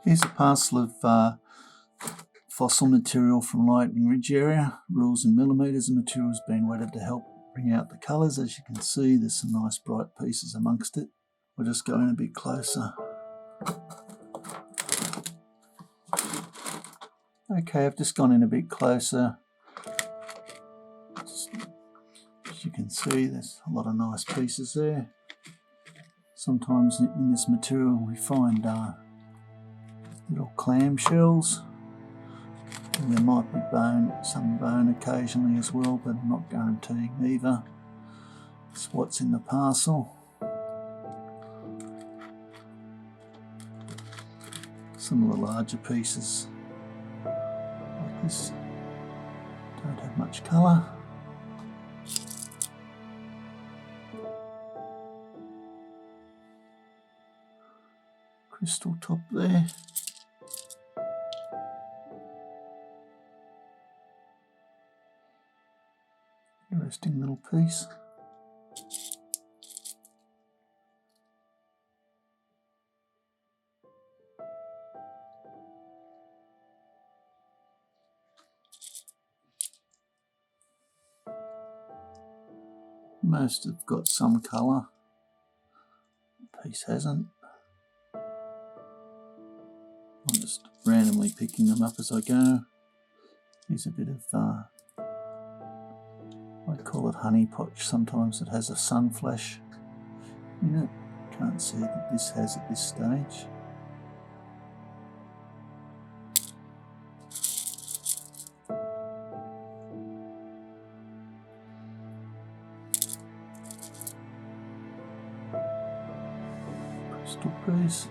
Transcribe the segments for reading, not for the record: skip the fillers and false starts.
Here's a parcel of fossil material from Lightning Ridge area. Rules in millimetres. The material has been wetted to help bring out the colours. As you can see, there's some nice bright pieces amongst it. We'll just go in a bit closer. Okay, I've just gone in a bit closer. As you can see, there's a lot of nice pieces there. Sometimes in this material we find little clam shells. And there might be some bone occasionally as well, but I'm not guaranteeing either. It's what's in the parcel. Some of the larger pieces like this don't have much colour. Crystal top there. Interesting little piece. Most have got some colour. The piece hasn't. I'm just randomly picking them up as I go. Here's a bit of I call it honey potch. Sometimes it has a sun flash in it. Can't see that this has at this stage. Crystal piece.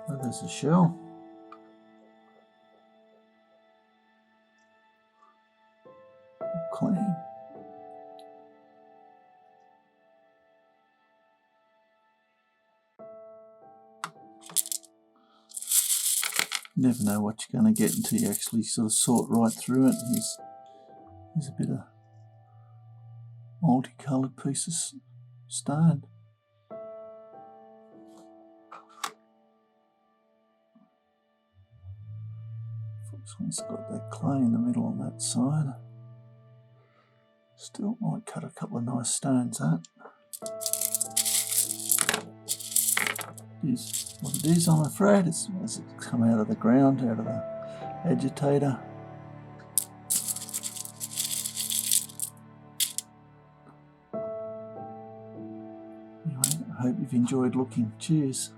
Oh, there's a shell. Clam. You never know what you're going to get until you actually sort of sort right through it. Here's a bit of multicoloured pieces of stone. It's got that clay in the middle on that side. Still might cut a couple of nice stones out. It is what it is, I'm afraid. As it's come out of the ground, out of the agitator. Anyway, I hope you've enjoyed looking. Cheers.